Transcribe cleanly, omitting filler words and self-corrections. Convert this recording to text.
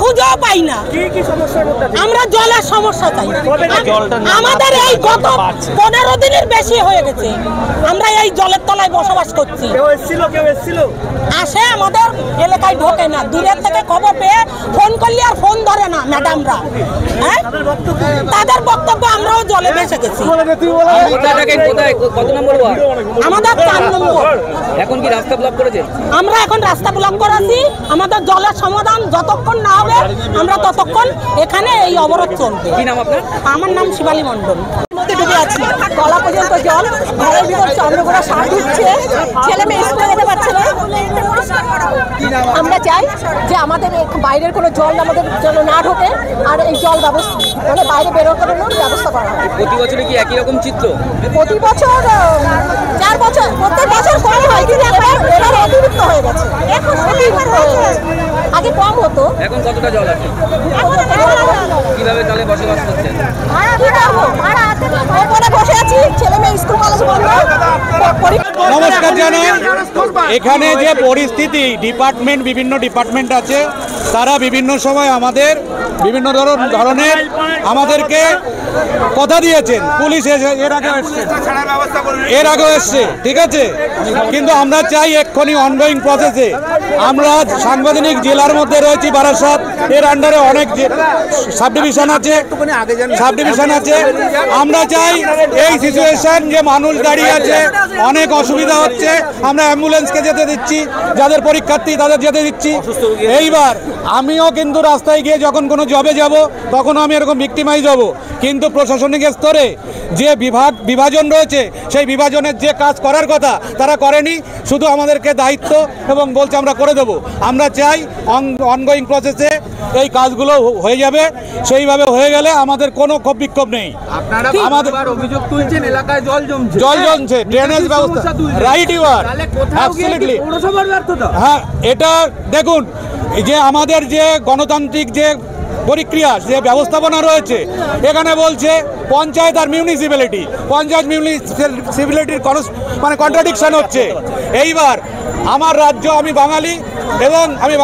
খুঁজেও পাই না। আমরা জলের সমস্যা চাই। আমাদের এই গত 15 দিনের বেশি হয়ে গেছে আমরা এই জলের তলায় বসবাস করছি। আসে আমাদের এলাকায় ঢোকে না, দূরের থেকে খবর পেয়ে ফোন করলে আর ফোন ধরে না ম্যাডামরা। হ্যাঁ, তাদের বক্তব্য আমরাও জলে ভেসে গেছি। আমাদের 4 নম্বর। এখন কি রাস্তা ব্লক করেছে? আমরা এখন রাস্তা ব্লক করেছি। আমাদের জলের সমাধান যতক্ষণ না হবে আমরা ততক্ষণ এখানে এই অবরোধ চলবে। কি নাম আপনার? আমার নাম শিবালী মণ্ডল। ডুবে আছি, গলা পর্যন্ত জল, ঘরের ভিতর চন্দ্রগোড়া সার ঢুকছে, ছেলে মেয়ে স্কুলে যেতে পারছে না। আমরা চাই যে আমাদের বাইরের কোনো জল আমাদের জন্য না ঢোকে, আর এই জল ব্যবস্থা মানে বাইরে বেরোনোর ব্যবস্থা করা হয়। প্রতি বছরে কি একই রকম চিত্র? প্রতি বছর 4 বছর, প্রত্যেক বছর কম হয়, কিন্তু এবার অতিরিক্ত হয়ে গেছে। আগে কম হতো। এখন কতটা জল আছে? কিভাবে তাহলে বসবাস করছেন? বসে আছি, ছেলে মেয়ে স্কুল কলেজ বন্ধ। নমস্কার জানাই। এখানে যে পরিস্থিতি, বিভিন্ন ডিপার্টমেন্ট আছে, তারা বিভিন্ন সময় আমাদের বিভিন্ন ধরনের আমাদেরকে কথা দিয়েছেন। পুলিশ এর আগেও এসছে, ঠিক আছে, কিন্তু আমরা চাই এক্ষুনি অনগোয়িং প্রসেসে। আমরা সাংবিধানিক জেলার মধ্যে রয়েছি বারাসাত, এর আন্ডারে অনেক সাব ডিভিশন আছে। আমরা চাই এই সিচুয়েশন, যে মানুষ দাঁড়িয়ে আছে, অনেক অসুবিধা হচ্ছে, আমরা অ্যাম্বুলেন্সকে যেতে দিচ্ছি, যাদের পরীক্ষার্থী তাদের যেতে দিচ্ছি। এইবার আমিও কিন্তু রাস্তায় গিয়ে যখন কোনো জবে যাব তখন আমি এরকম ভিক্টিমাইজ হব, কিন্তু প্রশাসনিক স্তরে যে বিভাজন রয়েছে সেই বিভাজনের যে কাজ করার কথা তারা করেনি, শুধু আমাদেরকে দায়িত্ব এবং বলছে আমরা করে দেবো। আমরা চাই অনগোয়িং প্রসেসে এই কাজগুলো হয়ে যাবে, সেইভাবে হয়ে গেলে আমাদের কোনো ক্ষোভ বিক্ষোভ নেই। আমাদের অভিযোগ তুলছেন এলাকায় জল জমছে, ড্রেনেজ ব্যবস্থা, রাইট ইউ আর অ্যাবসলিউটলি। হ্যাঁ, এটা দেখুন, যে আমাদের যে গণতান্ত্রিক যে প্রক্রিয়া, যে ব্যবস্থাপনা রয়েছে, এখানে বলছে পঞ্চায়েত আর মিউনিসিপ্যালিটির মানে কন্ট্রাডিকশন হচ্ছে। এইবার আমার রাজ্য, আমি বাঙালি এবং আমি